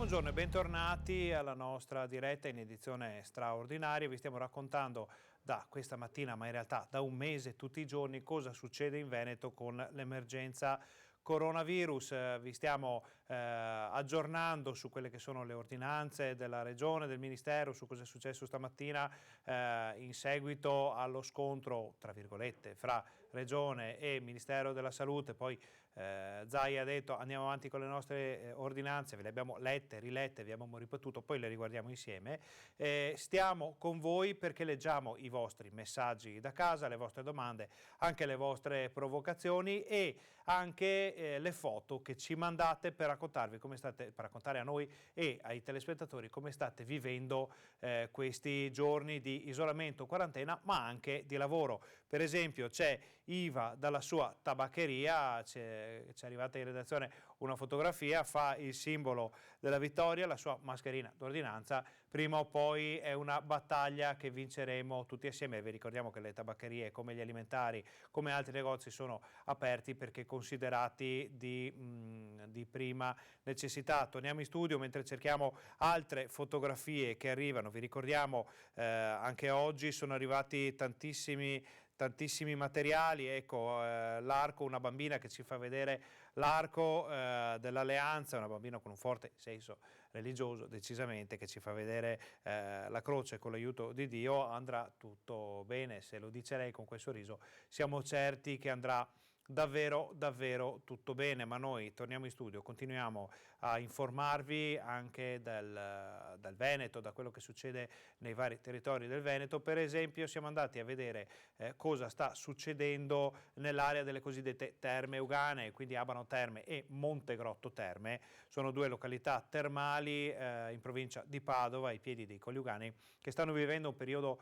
Buongiorno e bentornati alla nostra diretta in edizione straordinaria. Vi stiamo raccontando da questa mattina, ma in realtà da un mese, tutti i giorni, cosa succede in Veneto con l'emergenza coronavirus. Vi stiamo aggiornando su quelle che sono le ordinanze della Regione, del Ministero, su cosa è successo stamattina in seguito allo scontro, tra virgolette, fra Regione e Ministero della Salute. Poi Zaia ha detto andiamo avanti con le nostre ordinanze, ve le abbiamo lette, rilette, vi abbiamo ripetuto, poi le riguardiamo insieme. Stiamo con voi perché leggiamo i vostri messaggi da casa, le vostre domande, anche le vostre provocazioni e anche le foto che ci mandate per raccontarvi come state, per raccontare a noi e ai telespettatori come state vivendo questi giorni di isolamento, quarantena, ma anche di lavoro. Per esempio c'è Iva dalla sua tabaccheria, ci è arrivata in redazione una fotografia, fa il simbolo della vittoria, la sua mascherina d'ordinanza. Prima o poi è una battaglia che vinceremo tutti assieme. Vi ricordiamo che le tabaccherie, come gli alimentari, come altri negozi, sono aperti perché considerati di prima necessità. Torniamo in studio mentre cerchiamo altre fotografie che arrivano. Vi ricordiamo anche oggi sono arrivati tantissimi materiali, ecco l'arco, una bambina che ci fa vedere l'arco dell'Alleanza, una bambina con un forte senso religioso decisamente, che ci fa vedere la croce con l'aiuto di Dio. Andrà tutto bene, se lo dice lei con quel sorriso siamo certi che andrà davvero tutto bene. Ma noi torniamo in studio, continuiamo a informarvi anche dal Veneto, da quello che succede nei vari territori del Veneto. Per esempio siamo andati a vedere cosa sta succedendo nell'area delle cosiddette Terme Euganee, quindi Abano Terme e Montegrotto Terme. Sono due località termali in provincia di Padova, ai piedi dei Colli Euganei, che stanno vivendo un periodo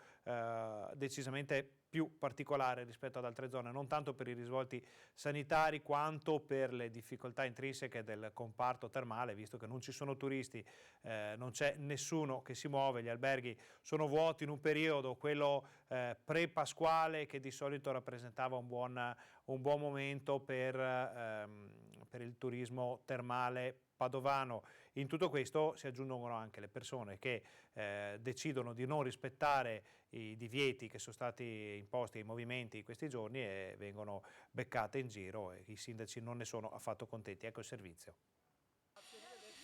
decisamente più particolare rispetto ad altre zone, non tanto per i risvolti sanitari quanto per le difficoltà intrinseche del comparto termale, visto che non ci sono turisti, non c'è nessuno che si muove, gli alberghi sono vuoti in un periodo, quello pre-pasquale, che di solito rappresentava un buon momento per il turismo termale padovano. In tutto questo si aggiungono anche le persone che decidono di non rispettare i divieti che sono stati imposti ai movimenti in questi giorni e vengono beccate in giro, e i sindaci non ne sono affatto contenti. Ecco il servizio.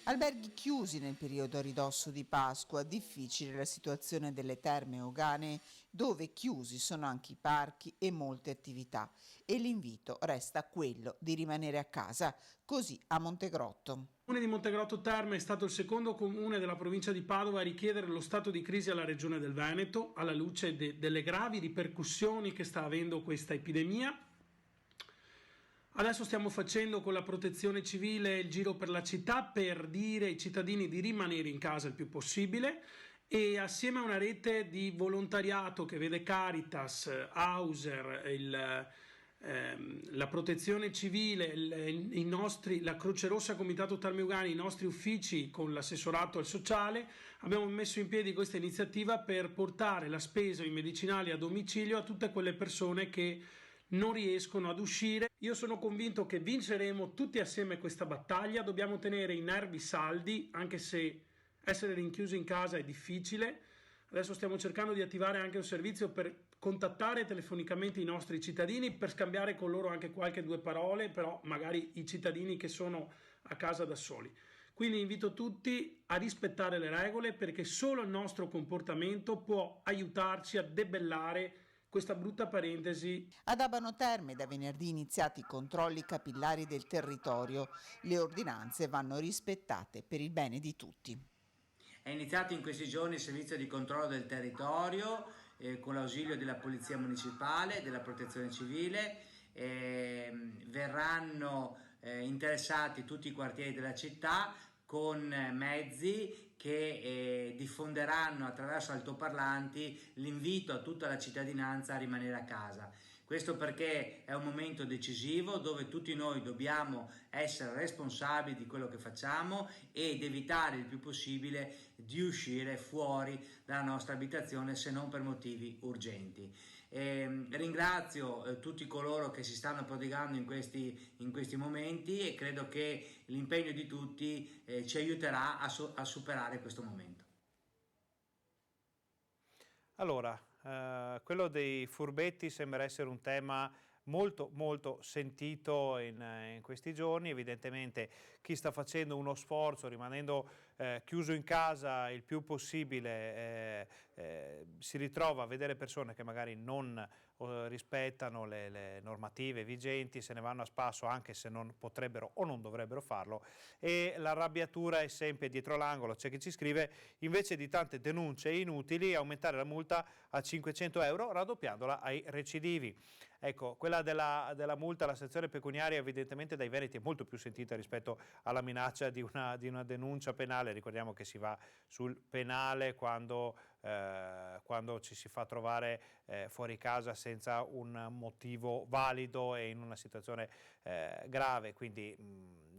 Alberghi chiusi nel periodo a ridosso di Pasqua, difficile la situazione delle Terme Euganee, dove chiusi sono anche i parchi e molte attività, e l'invito resta quello di rimanere a casa, così a Montegrotto. Il comune di Montegrotto Terme è stato il secondo comune della provincia di Padova a richiedere lo stato di crisi alla regione del Veneto, alla luce delle gravi ripercussioni che sta avendo questa epidemia. Adesso stiamo facendo con la protezione civile il giro per la città per dire ai cittadini di rimanere in casa il più possibile, e assieme a una rete di volontariato che vede Caritas, Auser, la protezione civile, la Croce Rossa Comitato Terme Euganei, i nostri uffici con l'assessorato al sociale, abbiamo messo in piedi questa iniziativa per portare la spesa in medicinali a domicilio a tutte quelle persone che non riescono ad uscire. Io sono convinto che vinceremo tutti assieme questa battaglia. Dobbiamo tenere i nervi saldi, anche se essere rinchiusi in casa è difficile. Adesso stiamo cercando di attivare anche un servizio per contattare telefonicamente i nostri cittadini, per scambiare con loro anche qualche due parole, però magari i cittadini che sono a casa da soli. Quindi invito tutti a rispettare le regole, perché solo il nostro comportamento può aiutarci a debellare questa brutta parentesi. Ad Abano Terme da venerdì iniziati i controlli capillari del territorio. Le ordinanze vanno rispettate per il bene di tutti. È iniziato in questi giorni il servizio di controllo del territorio con l'ausilio della Polizia Municipale, della Protezione Civile. Verranno interessati tutti i quartieri della città con mezzi che diffonderanno attraverso altoparlanti l'invito a tutta la cittadinanza a rimanere a casa. Questo perché è un momento decisivo dove tutti noi dobbiamo essere responsabili di quello che facciamo ed evitare il più possibile di uscire fuori dalla nostra abitazione, se non per motivi urgenti. Ringrazio tutti coloro che si stanno prodigando in questi momenti e credo che l'impegno di tutti ci aiuterà a superare questo momento. Allora, quello dei furbetti sembra essere un tema molto sentito in questi giorni. Evidentemente chi sta facendo uno sforzo, rimanendo chiuso in casa il più possibile, si ritrova a vedere persone che magari non rispettano le normative vigenti, se ne vanno a spasso anche se non potrebbero o non dovrebbero farlo, e l'arrabbiatura è sempre dietro l'angolo. C'è chi ci scrive: invece di tante denunce inutili, aumentare la multa a 500 euro raddoppiandola ai recidivi. Ecco, quella della multa, la sanzione pecuniaria evidentemente dai veneti è molto più sentita rispetto alla minaccia di una denuncia penale. Ricordiamo che si va sul penale quando ci si fa trovare fuori casa senza un motivo valido e in una situazione grave, quindi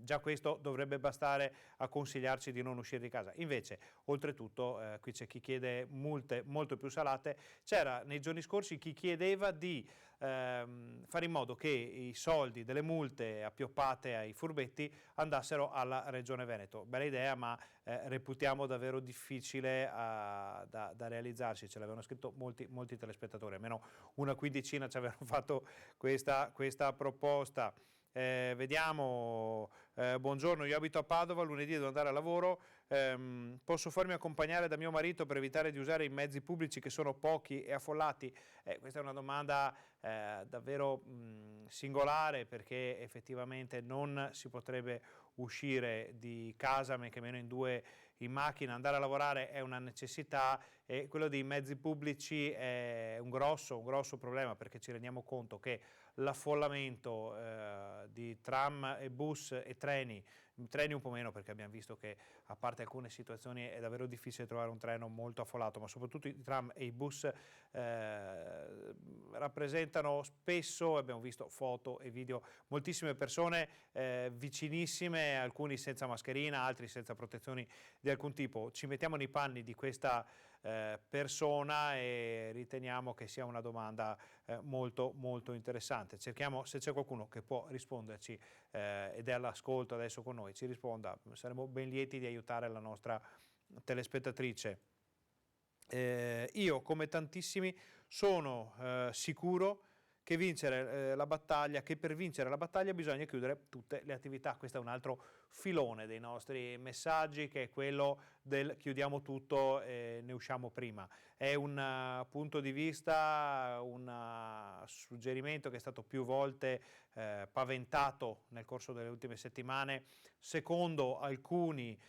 già questo dovrebbe bastare a consigliarci di non uscire di casa. Invece, oltretutto, qui c'è chi chiede multe molto più salate. C'era nei giorni scorsi chi chiedeva di fare in modo che i soldi delle multe appioppate ai furbetti andassero alla Regione Veneto. Bella idea, ma reputiamo davvero difficile da realizzarsi. Ce l'avevano scritto molti telespettatori, almeno una quindicina ci avevano fatto questa proposta. Vediamo, buongiorno, io abito a Padova, lunedì devo andare a lavoro, posso farmi accompagnare da mio marito per evitare di usare i mezzi pubblici che sono pochi e affollati? Questa è una domanda davvero singolare, perché effettivamente non si potrebbe uscire di casa, men che meno in due in macchina. Andare a lavorare è una necessità e quello dei mezzi pubblici è un grosso problema, perché ci rendiamo conto che l'affollamento di tram e bus e treni un po' meno, perché abbiamo visto che a parte alcune situazioni è davvero difficile trovare un treno molto affollato, ma soprattutto i tram e i bus rappresentano spesso, abbiamo visto foto e video, moltissime persone vicinissime, alcuni senza mascherina, altri senza protezioni di alcun tipo. Ci mettiamo nei panni di questa persona e riteniamo che sia una domanda molto interessante. Cerchiamo, se c'è qualcuno che può risponderci ed è all'ascolto adesso con noi, ci risponda. Saremo ben lieti di aiutare la nostra telespettatrice. Io, come tantissimi, sono sicuro che per vincere la battaglia bisogna chiudere tutte le attività. Questo è un altro filone dei nostri messaggi, che è quello del chiudiamo tutto e ne usciamo prima. È un punto di vista, un suggerimento che è stato più volte paventato nel corso delle ultime settimane. Secondo alcuni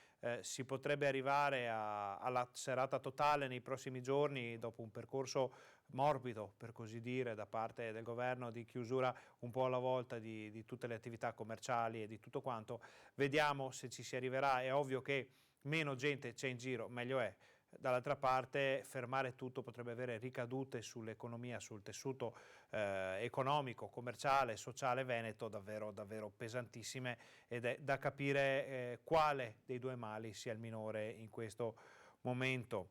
si potrebbe arrivare alla serata totale nei prossimi giorni, dopo un percorso morbido, per così dire, da parte del governo, di chiusura un po' alla volta di tutte le attività commerciali e di tutto quanto. Vediamo se ci si arriverà. È ovvio che meno gente c'è in giro, meglio è. Dall'altra parte, fermare tutto potrebbe avere ricadute sull'economia, sul tessuto economico, commerciale, sociale veneto davvero pesantissime, ed è da capire quale dei due mali sia il minore in questo momento.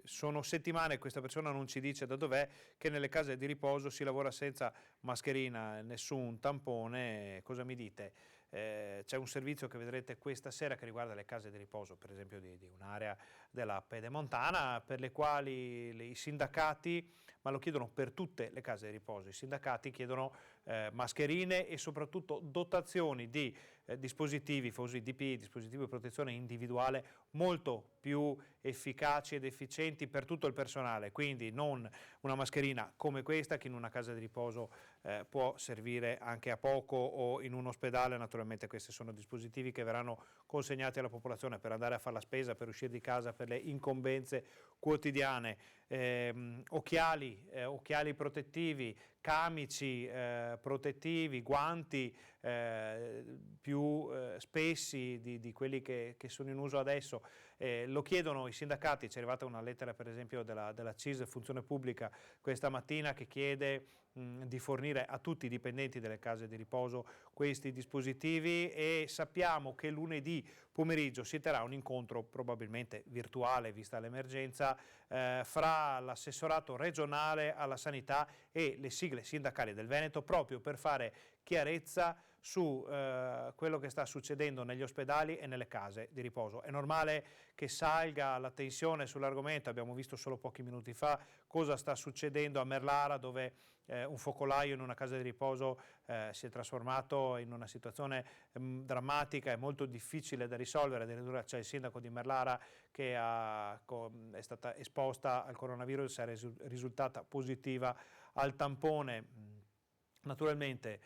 Sono settimane, questa persona non ci dice da dov'è, che nelle case di riposo si lavora senza mascherina, nessun tampone. Cosa mi dite? C'è un servizio che vedrete questa sera che riguarda le case di riposo, per esempio di un'area della Pedemontana, per le quali i sindacati, ma lo chiedono per tutte le case di riposo, i sindacati chiedono mascherine e soprattutto dotazioni di dispositivi, famosi DPI, dispositivi di protezione individuale, molto più efficaci ed efficienti per tutto il personale. Quindi non una mascherina come questa, che in una casa di riposo può servire anche a poco, o in un ospedale. Naturalmente questi sono dispositivi che verranno consegnati alla popolazione per andare a fare la spesa, per uscire di casa, per le incombenze quotidiane. Occhiali protettivi, camici protettivi, guanti più spessi di quelli che sono in uso adesso. Lo chiedono i sindacati, ci è arrivata una lettera per esempio della CIS Funzione Pubblica questa mattina che chiede di fornire a tutti i dipendenti delle case di riposo questi dispositivi, e sappiamo che lunedì pomeriggio si terrà un incontro probabilmente virtuale vista l'emergenza fra l'assessorato regionale alla sanità e le sigle sindacali del Veneto, proprio per fare chiarezza su quello che sta succedendo negli ospedali e nelle case di riposo. È normale che salga la tensione sull'argomento, abbiamo visto solo pochi minuti fa cosa sta succedendo a Merlara, dove un focolaio in una casa di riposo si è trasformato in una situazione drammatica e molto difficile da risolvere. Addirittura c'è il sindaco di Merlara che è stata esposta al coronavirus, è risultata positiva al tampone. Naturalmente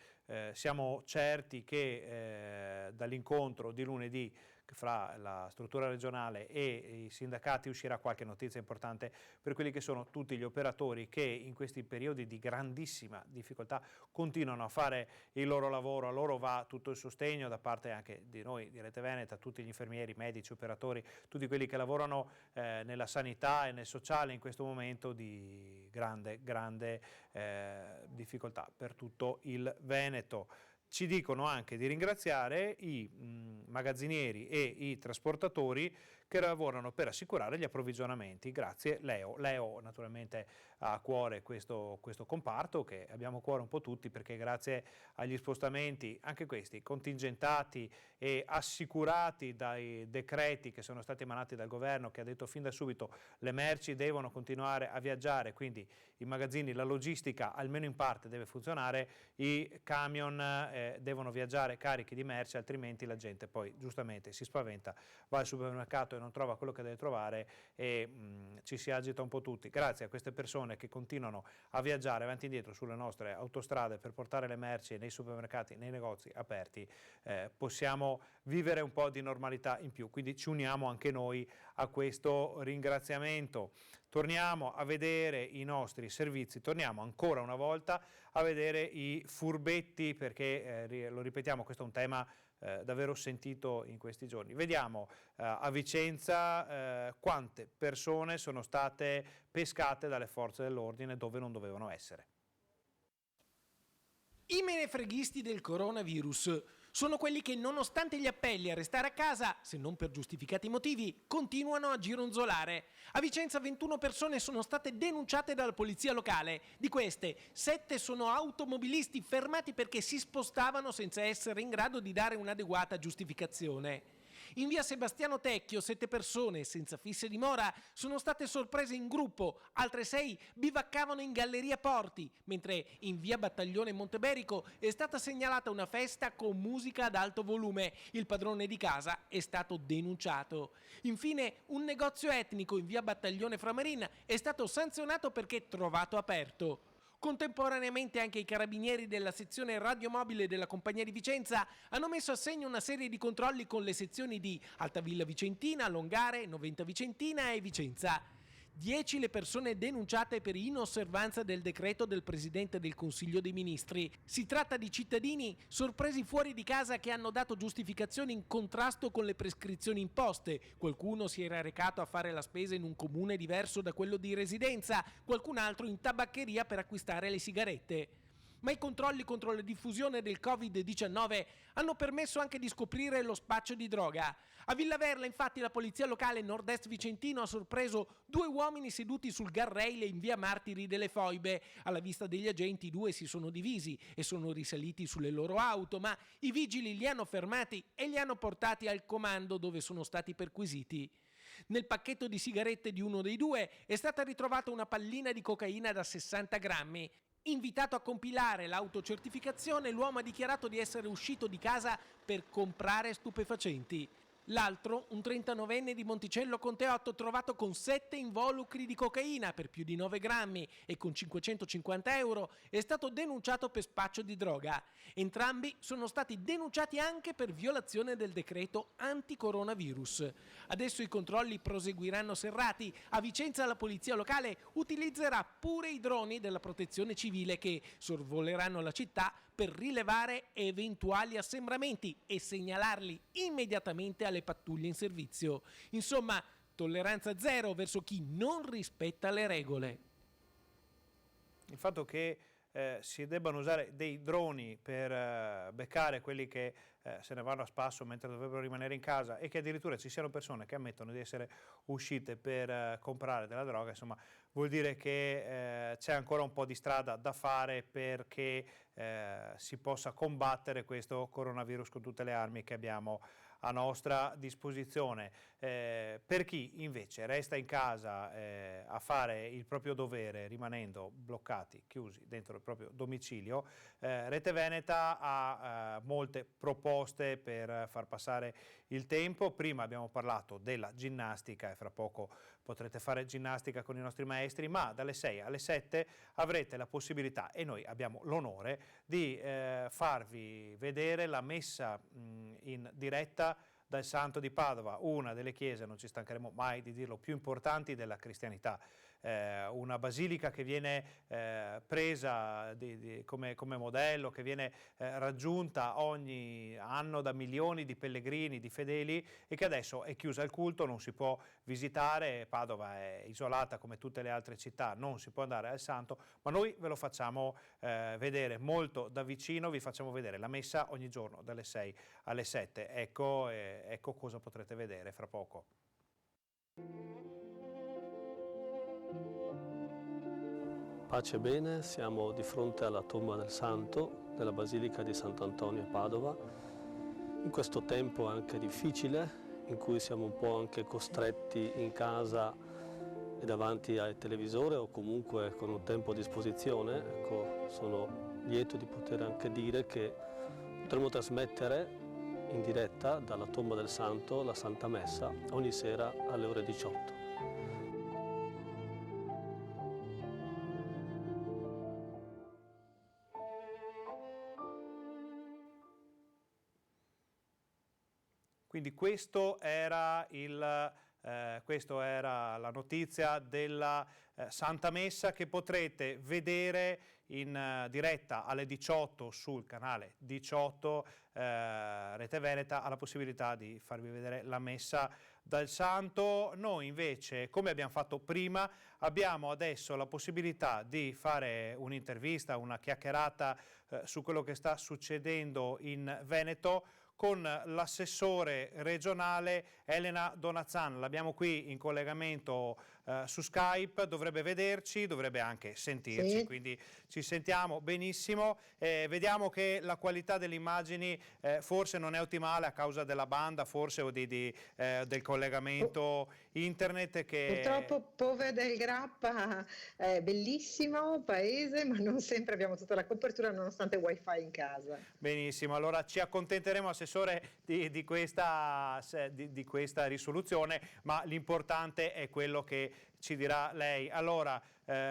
siamo certi che dall'incontro di lunedì fra la struttura regionale e i sindacati uscirà qualche notizia importante per quelli che sono tutti gli operatori che in questi periodi di grandissima difficoltà continuano a fare il loro lavoro. A loro va tutto il sostegno da parte anche di noi di Rete Veneta, tutti gli infermieri, medici, operatori, tutti quelli che lavorano nella sanità e nel sociale in questo momento di grande difficoltà per tutto il Veneto. Ci dicono anche di ringraziare i magazzinieri e i trasportatori che lavorano per assicurare gli approvvigionamenti. Grazie Leo. Leo naturalmente ha a cuore questo comparto, che abbiamo a cuore un po' tutti, perché grazie agli spostamenti, anche questi contingentati e assicurati dai decreti che sono stati emanati dal governo, che ha detto fin da subito le merci devono continuare a viaggiare, quindi i magazzini, la logistica almeno in parte deve funzionare, i camion devono viaggiare carichi di merci, altrimenti la gente poi giustamente si spaventa, va al supermercato e non trova quello che deve trovare e ci si agita un po' tutti. Grazie a queste persone che continuano a viaggiare avanti e indietro sulle nostre autostrade per portare le merci nei supermercati, nei negozi aperti, possiamo vivere un po' di normalità in più, quindi ci uniamo anche noi a questo ringraziamento. Torniamo a vedere i nostri servizi, torniamo ancora una volta a vedere i furbetti, perché lo ripetiamo, questo è un tema davvero sentito in questi giorni. Vediamo a Vicenza quante persone sono state pescate dalle forze dell'ordine dove non dovevano essere. I menefreghisti del coronavirus sono quelli che, nonostante gli appelli a restare a casa, se non per giustificati motivi, continuano a gironzolare. A Vicenza 21 persone sono state denunciate dalla polizia locale. Di queste, 7 sono automobilisti fermati perché si spostavano senza essere in grado di dare un'adeguata giustificazione. In via Sebastiano Tecchio 7 persone senza fisse dimora sono state sorprese in gruppo, altre 6 bivaccavano in Galleria Porti, mentre in via Battaglione Monteberico è stata segnalata una festa con musica ad alto volume. Il padrone di casa è stato denunciato. Infine, un negozio etnico in via Battaglione Framarin è stato sanzionato perché trovato aperto. Contemporaneamente anche i carabinieri della sezione radiomobile della Compagnia di Vicenza hanno messo a segno una serie di controlli con le sezioni di Altavilla Vicentina, Longare, Noventa Vicentina e Vicenza. 10 le persone denunciate per inosservanza del decreto del Presidente del Consiglio dei Ministri. Si tratta di cittadini sorpresi fuori di casa che hanno dato giustificazioni in contrasto con le prescrizioni imposte. Qualcuno si era recato a fare la spesa in un comune diverso da quello di residenza, qualcun altro in tabaccheria per acquistare le sigarette. Ma i controlli contro la diffusione del Covid-19 hanno permesso anche di scoprire lo spaccio di droga. A Villaverla, infatti, la polizia locale nord-est vicentino ha sorpreso 2 uomini seduti sul guardrail in via Martiri delle Foibe. Alla vista degli agenti, i 2 si sono divisi e sono risaliti sulle loro auto, ma i vigili li hanno fermati e li hanno portati al comando, dove sono stati perquisiti. Nel pacchetto di sigarette di uno dei 2 è stata ritrovata una pallina di cocaina da 60 grammi. Invitato a compilare l'autocertificazione, l'uomo ha dichiarato di essere uscito di casa per comprare stupefacenti. L'altro, un 39enne di Monticello con Teotto, trovato con 7 involucri di cocaina per più di 9 grammi e con 550 euro, è stato denunciato per spaccio di droga. Entrambi sono stati denunciati anche per violazione del decreto anticoronavirus. Adesso i controlli proseguiranno serrati. A Vicenza la polizia locale utilizzerà pure i droni della protezione civile che sorvoleranno la città per rilevare eventuali assembramenti e segnalarli immediatamente alle pattuglie in servizio. Insomma, tolleranza zero verso chi non rispetta le regole. Il fatto che si debbano usare dei droni per beccare quelli che se ne vanno a spasso mentre dovrebbero rimanere in casa e che addirittura ci siano persone che ammettono di essere uscite per comprare della droga, insomma, vuol dire che c'è ancora un po' di strada da fare perché si possa combattere questo coronavirus con tutte le armi che abbiamo a nostra disposizione. Per chi invece resta in casa a fare il proprio dovere rimanendo bloccati, chiusi dentro il proprio domicilio, Rete Veneta ha molte proposte per far passare il tempo. Prima abbiamo parlato della ginnastica e fra poco potrete fare ginnastica con i nostri maestri, ma dalle 6 alle 7 avrete la possibilità, e noi abbiamo l'onore, di farvi vedere la messa in diretta dal Santo di Padova, una delle chiese, non ci stancheremo mai di dirlo, più importanti della cristianità. Una basilica che viene presa come modello, che viene raggiunta ogni anno da milioni di pellegrini, di fedeli, e che adesso è chiusa al culto, non si può visitare. Padova è isolata come tutte le altre città, non si può andare al santo, ma noi ve lo facciamo vedere molto da vicino, vi facciamo vedere la messa ogni giorno dalle 6 alle 7. Ecco cosa potrete vedere fra poco. Pace e bene, siamo di fronte alla tomba del Santo della Basilica di Sant'Antonio a Padova, in questo tempo anche difficile, in cui siamo un po' anche costretti in casa e davanti al televisore o comunque con un tempo a disposizione. Ecco, sono lieto di poter anche dire che potremo trasmettere in diretta dalla tomba del Santo la Santa Messa ogni sera alle ore 18. Quindi questa era la notizia della Santa Messa che potrete vedere in diretta alle 18 sul canale 18. Rete Veneta ha la possibilità di farvi vedere la Messa dal Santo. Noi invece, come abbiamo fatto prima, abbiamo adesso la possibilità di fare un'intervista, una chiacchierata su quello che sta succedendo in Veneto con l'assessore regionale Elena Donazzan. L'abbiamo qui in collegamento su Skype, dovrebbe vederci, dovrebbe anche sentirci, sì. Quindi ci sentiamo benissimo. Vediamo che la qualità delle immagini forse non è ottimale a causa della banda, forse, o del collegamento internet. Purtroppo Pove del Grappa è bellissimo paese, ma non sempre abbiamo tutta la copertura nonostante wifi in casa. Benissimo, allora ci accontenteremo, assessore, di questa risoluzione, ma l'importante è quello che ci dirà lei. Allora,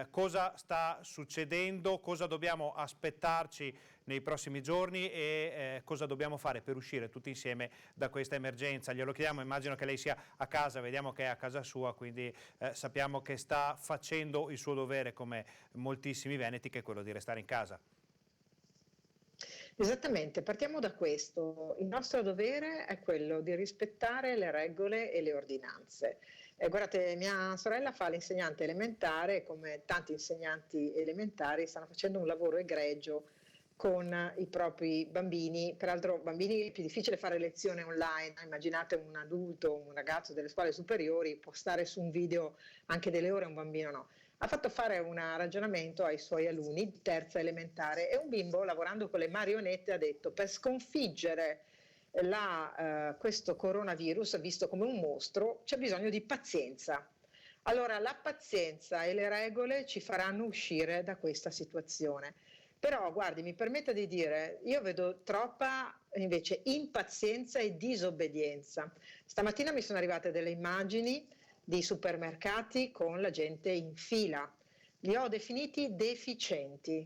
cosa sta succedendo, cosa dobbiamo aspettarci nei prossimi giorni e cosa dobbiamo fare per uscire tutti insieme da questa emergenza? Glielo chiediamo, immagino che lei sia a casa, vediamo che è a casa sua, quindi sappiamo che sta facendo il suo dovere come moltissimi veneti, che è quello di restare in casa. Esattamente, partiamo da questo. Il nostro dovere è quello di rispettare le regole e le ordinanze. Guardate, mia sorella fa l'insegnante elementare, come tanti insegnanti elementari stanno facendo un lavoro egregio con i propri bambini. Peraltro bambini è più difficile fare lezione online, immaginate un adulto, un ragazzo delle scuole superiori può stare su un video anche delle ore, un bambino no. Ha fatto fare un ragionamento ai suoi alunni di terza elementare e un bimbo, lavorando con le marionette, ha detto: per sconfiggere questo coronavirus visto come un mostro c'è bisogno di pazienza. Allora la pazienza e le regole ci faranno uscire da questa situazione. Però guardi, mi permetta di dire, io vedo troppa invece impazienza e disobbedienza. Stamattina mi sono arrivate delle immagini di supermercati con la gente in fila. Li ho definiti deficienti,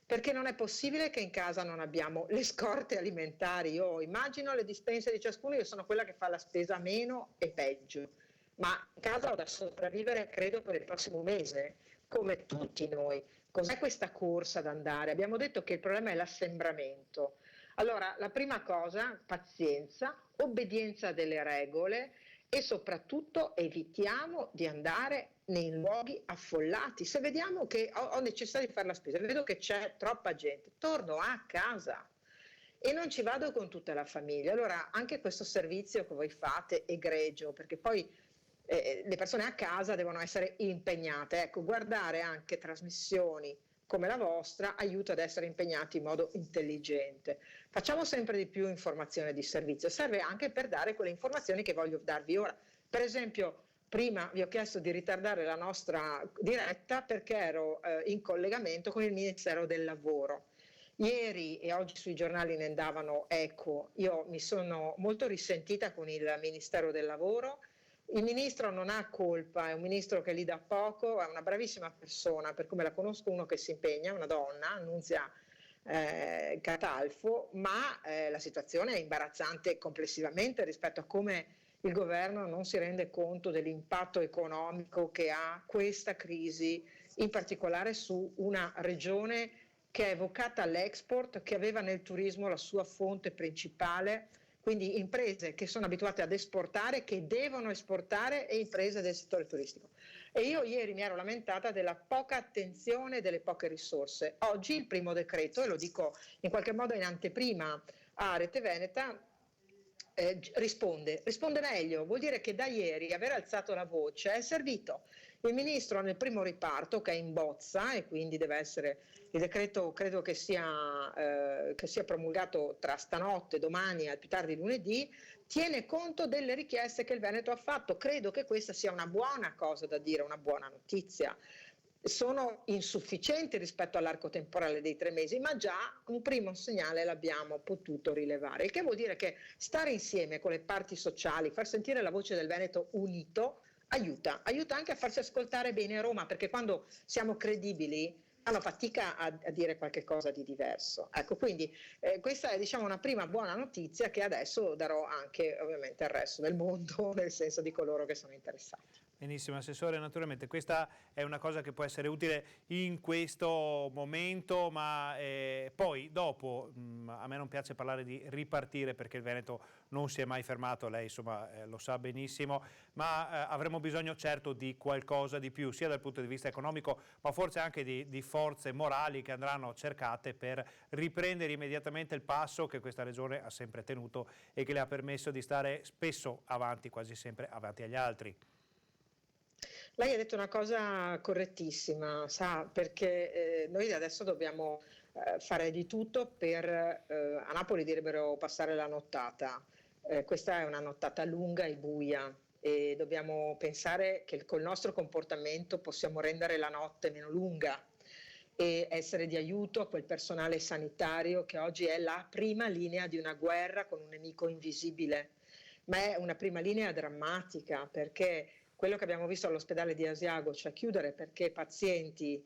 perché non è possibile che in casa non abbiamo le scorte alimentari. Io immagino le dispense di ciascuno, io sono quella che fa la spesa meno e peggio, ma in casa ho da sopravvivere credo per il prossimo mese, come tutti noi. Cos'è questa corsa ad andare? Abbiamo detto che il problema è l'assembramento. Allora, la prima cosa, pazienza, obbedienza delle regole e soprattutto evitiamo di andare nei luoghi affollati. Se vediamo che ho necessità di fare la spesa, vedo che c'è troppa gente, torno a casa e non ci vado con tutta la famiglia. Allora, anche questo servizio che voi fate, egregio, perché poi le persone a casa devono essere impegnate. Ecco, guardare anche trasmissioni come la vostra aiuta ad essere impegnati in modo intelligente. Facciamo sempre di più informazione di servizio, serve anche per dare quelle informazioni che voglio darvi ora. Per esempio, prima vi ho chiesto di ritardare la nostra diretta perché ero in collegamento con il Ministero del Lavoro. Ieri e oggi sui giornali ne andavano eco, io mi sono molto risentita con il Ministero del Lavoro. Il ministro non ha colpa, è un ministro che lì da poco, è una bravissima persona, per come la conosco, uno che si impegna, una donna, Annunzia Catalfo, ma la situazione è imbarazzante complessivamente rispetto a come il governo non si rende conto dell'impatto economico che ha questa crisi, in particolare su una regione che è vocata all'export, che aveva nel turismo la sua fonte principale. Quindi imprese che sono abituate ad esportare, che devono esportare e imprese del settore turistico. E io ieri mi ero lamentata della poca attenzione e delle poche risorse. Oggi il primo decreto, e lo dico in qualche modo in anteprima a Rete Veneta, risponde meglio, vuol dire che da ieri aver alzato la voce è servito. Il ministro nel primo riparto, che è in bozza e quindi deve essere, il decreto credo che sia promulgato tra stanotte, domani e più tardi lunedì, tiene conto delle richieste che il Veneto ha fatto. Credo che questa sia una buona cosa da dire, una buona notizia. Sono insufficienti rispetto all'arco temporale dei 3 mesi, ma già un primo segnale l'abbiamo potuto rilevare, il che vuol dire che stare insieme con le parti sociali, far sentire la voce del Veneto unito, aiuta anche a farsi ascoltare bene a Roma, perché quando siamo credibili fanno fatica a dire qualche cosa di diverso. Ecco, quindi questa è una prima buona notizia che adesso darò anche ovviamente al resto del mondo, nel senso di coloro che sono interessati. Benissimo, Assessore, naturalmente questa è una cosa che può essere utile in questo momento, ma poi dopo a me non piace parlare di ripartire perché il Veneto non si è mai fermato, lei insomma lo sa benissimo, ma avremo bisogno certo di qualcosa di più, sia dal punto di vista economico, ma forse anche di forze morali che andranno cercate per riprendere immediatamente il passo che questa Regione ha sempre tenuto e che le ha permesso di stare spesso avanti, quasi sempre avanti agli altri. Lei ha detto una cosa correttissima, sa, perché noi adesso dobbiamo fare di tutto per, a Napoli direbbero passare la nottata, questa è una nottata lunga e buia e dobbiamo pensare che col nostro comportamento possiamo rendere la notte meno lunga e essere di aiuto a quel personale sanitario che oggi è la prima linea di una guerra con un nemico invisibile, ma è una prima linea drammatica perché quello che abbiamo visto all'ospedale di Asiago, cioè chiudere perché pazienti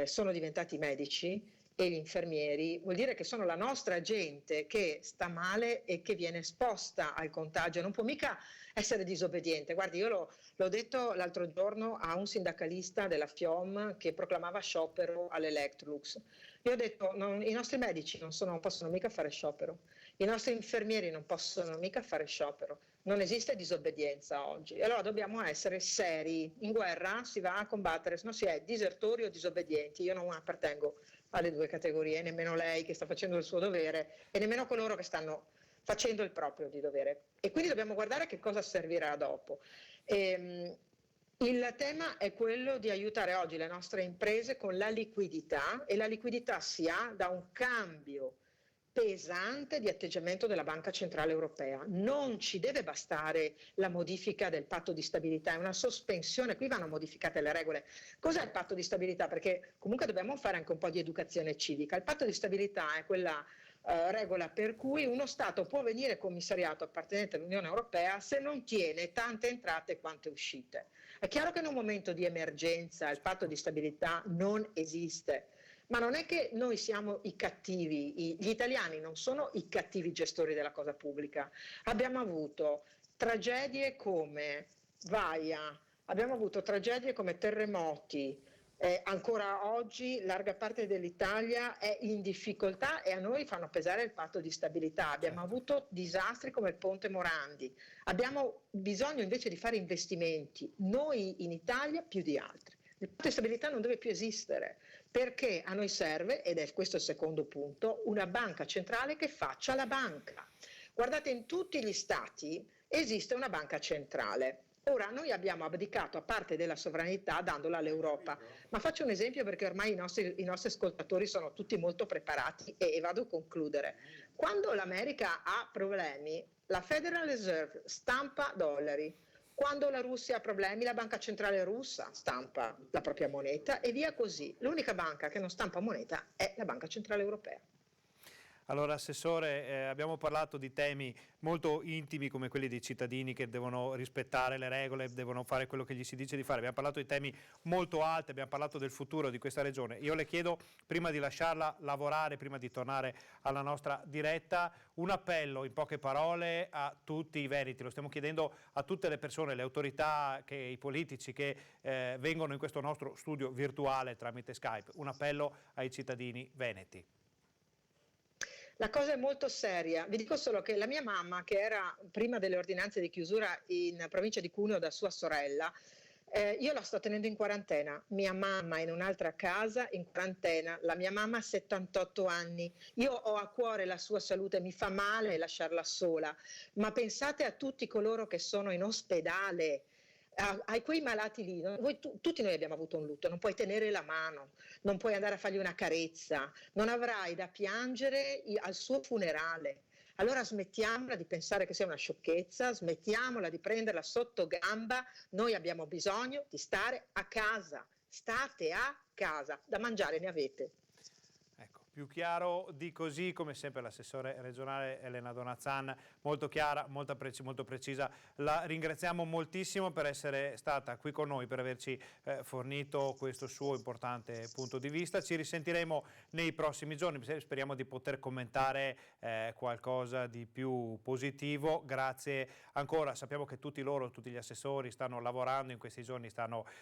sono diventati medici e gli infermieri, vuol dire che sono la nostra gente che sta male e che viene esposta al contagio, non può mica essere disobbediente. Guardi, io l'ho detto l'altro giorno a un sindacalista della FIOM che proclamava sciopero all'Electrolux. Io ho detto, i nostri medici non possono mica fare sciopero, i nostri infermieri non possono mica fare sciopero. Non esiste disobbedienza oggi. E allora dobbiamo essere seri. In guerra si va a combattere, se no si è disertori o disobbedienti. Io non appartengo alle due categorie, nemmeno lei che sta facendo il suo dovere e nemmeno coloro che stanno facendo il proprio di dovere. E quindi dobbiamo guardare che cosa servirà dopo. Il tema è quello di aiutare oggi le nostre imprese con la liquidità e la liquidità si ha da un cambio pesante di atteggiamento della Banca Centrale Europea. Non ci deve bastare la modifica del patto di stabilità, è una sospensione, qui vanno modificate le regole. Cos'è il patto di stabilità? Perché comunque dobbiamo fare anche un po' di educazione civica. Il patto di stabilità è quella regola per cui uno Stato può venire commissariato appartenente all'Unione Europea se non tiene tante entrate quante uscite. È chiaro che in un momento di emergenza il patto di stabilità non esiste. Ma non è che noi siamo i cattivi, gli italiani non sono i cattivi gestori della cosa pubblica. Abbiamo avuto tragedie come Vaia, abbiamo avuto tragedie come terremoti, ancora oggi larga parte dell'Italia è in difficoltà e a noi fanno pesare il patto di stabilità. Abbiamo avuto disastri come il Ponte Morandi, abbiamo bisogno invece di fare investimenti, noi in Italia più di altri. Il patto di stabilità non deve più esistere perché a noi serve, ed è questo il secondo punto, una banca centrale che faccia la banca. Guardate, in tutti gli stati esiste una banca centrale. Ora noi abbiamo abdicato a parte della sovranità dandola all'Europa, ma faccio un esempio perché ormai i nostri ascoltatori sono tutti molto preparati e vado a concludere. Quando l'America ha problemi, la Federal Reserve stampa dollari. Quando la Russia ha problemi, la banca centrale russa stampa la propria moneta e via così. L'unica banca che non stampa moneta è la Banca Centrale Europea. Allora, Assessore, abbiamo parlato di temi molto intimi come quelli dei cittadini che devono rispettare le regole, devono fare quello che gli si dice di fare. Abbiamo parlato di temi molto alti, abbiamo parlato del futuro di questa regione. Io le chiedo, prima di lasciarla lavorare, prima di tornare alla nostra diretta, un appello in poche parole a tutti i veneti. Lo stiamo chiedendo a tutte le persone, le autorità, i politici che vengono in questo nostro studio virtuale tramite Skype. Un appello ai cittadini veneti. La cosa è molto seria, vi dico solo che la mia mamma, che era prima delle ordinanze di chiusura in provincia di Cuneo da sua sorella, io la sto tenendo in quarantena, mia mamma in un'altra casa in quarantena, la mia mamma ha 78 anni, io ho a cuore la sua salute, mi fa male lasciarla sola, ma pensate a tutti coloro che sono in ospedale, a quei malati lì, tutti noi abbiamo avuto un lutto, non puoi tenere la mano, non puoi andare a fargli una carezza, non avrai da piangere al suo funerale. Allora smettiamola di pensare che sia una sciocchezza, smettiamola di prenderla sotto gamba, noi abbiamo bisogno di stare a casa, state a casa, da mangiare ne avete. Più chiaro di così, come sempre l'assessore regionale Elena Donazzan, molto chiara, molto precisa. La ringraziamo moltissimo per essere stata qui con noi, per averci fornito questo suo importante punto di vista. Ci risentiremo nei prossimi giorni, speriamo di poter commentare qualcosa di più positivo. Grazie ancora, sappiamo che tutti gli assessori stanno lavorando in questi giorni,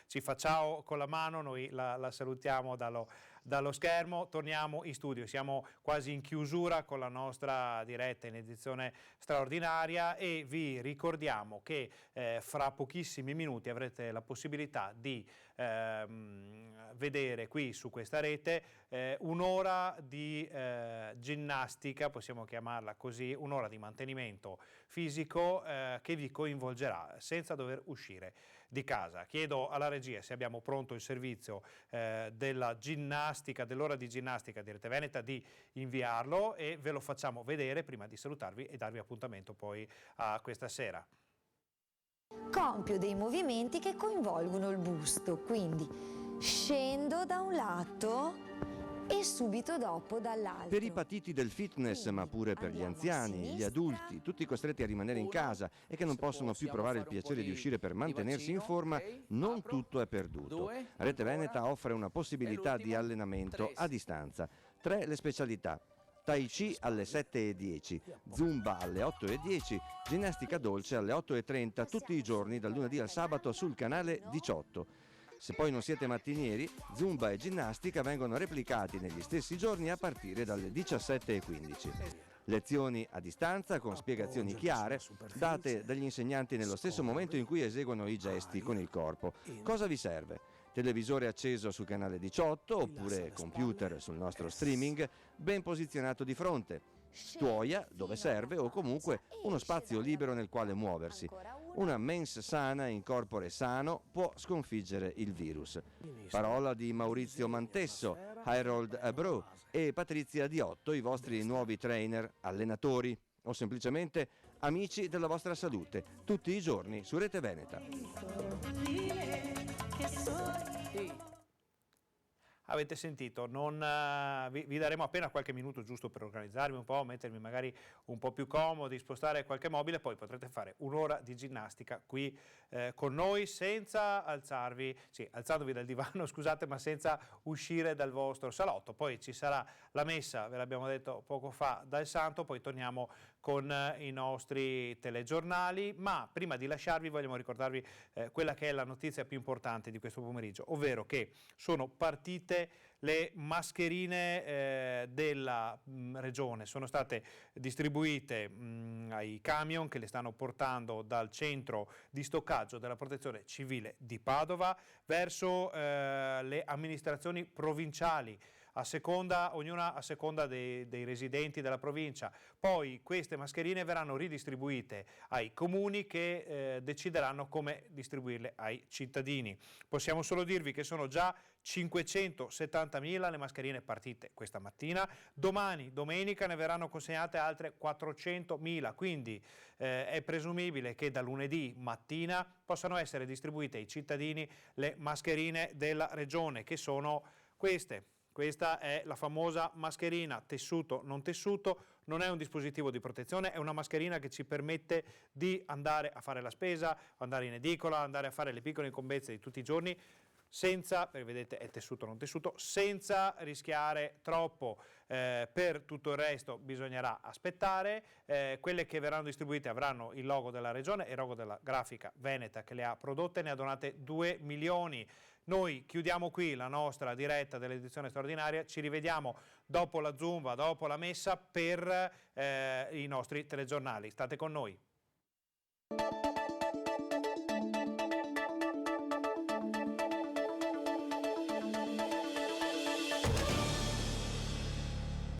ci fa ciao con la mano, noi la salutiamo dallo schermo. Torniamo in studio, siamo quasi in chiusura con la nostra diretta in edizione straordinaria e vi ricordiamo che fra pochissimi minuti avrete la possibilità di vedere qui su questa rete un'ora di ginnastica, possiamo chiamarla così, un'ora di mantenimento fisico che vi coinvolgerà senza dover uscire di casa. Chiedo alla regia se abbiamo pronto il servizio della ginnastica, dell'ora di ginnastica di Rete Veneta, di inviarlo e ve lo facciamo vedere prima di salutarvi e darvi appuntamento poi a questa sera. Compio dei movimenti che coinvolgono il busto, quindi scendo da un lato e subito dopo dall'altro. Per i patiti del fitness, ma pure per gli anziani, gli adulti, tutti costretti a rimanere in casa e che non possono più provare il piacere di uscire per mantenersi in forma, non tutto è perduto. Rete Veneta offre una possibilità di allenamento a distanza. 3 le specialità: Tai Chi alle 7:10, Zumba alle 8:10, ginnastica dolce alle 8:30, tutti i giorni dal lunedì al sabato sul canale 18. Se poi non siete mattinieri, Zumba e ginnastica vengono replicati negli stessi giorni a partire dalle 17:15. Lezioni a distanza con spiegazioni chiare, date dagli insegnanti nello stesso momento in cui eseguono i gesti con il corpo. Cosa vi serve? Televisore acceso sul canale 18 oppure computer sul nostro streaming ben posizionato di fronte. Stuoia dove serve o comunque uno spazio libero nel quale muoversi. Una mens sana in corpore sano può sconfiggere il virus. Parola di Maurizio Mantesso, Harold Abreu e Patrizia Diotto, i vostri nuovi trainer, allenatori o semplicemente amici della vostra salute, tutti i giorni su Rete Veneta. Avete sentito, vi daremo appena qualche minuto giusto per organizzarvi un po', mettervi magari un po' più comodi, spostare qualche mobile, poi potrete fare un'ora di ginnastica qui con noi senza alzarvi, sì, alzandovi dal divano, scusate, ma senza uscire dal vostro salotto. Poi ci sarà la messa, ve l'abbiamo detto poco fa, dal santo, poi torniamo con i nostri telegiornali, ma prima di lasciarvi vogliamo ricordarvi quella che è la notizia più importante di questo pomeriggio, ovvero che sono partite le mascherine della regione, sono state distribuite ai camion che le stanno portando dal centro di stoccaggio della Protezione Civile di Padova verso le amministrazioni provinciali, ognuna a seconda dei residenti della provincia. Poi queste mascherine verranno ridistribuite ai comuni che decideranno come distribuirle ai cittadini. Possiamo solo dirvi che sono già 570.000 le mascherine partite questa mattina, domani, domenica, ne verranno consegnate altre 400.000, quindi è presumibile che da lunedì mattina possano essere distribuite ai cittadini le mascherine della regione, che sono queste. Questa è la famosa mascherina tessuto non tessuto, non è un dispositivo di protezione, è una mascherina che ci permette di andare a fare la spesa, andare in edicola, andare a fare le piccole incombenze di tutti i giorni, senza, perché vedete è tessuto non tessuto, senza rischiare troppo. Per tutto il resto bisognerà aspettare. Quelle che verranno distribuite avranno il logo della regione e il logo della grafica veneta che le ha prodotte, ne ha donate 2 milioni. Noi chiudiamo qui la nostra diretta dell'edizione straordinaria, ci rivediamo dopo la Zumba, dopo la messa per i nostri telegiornali. State con noi.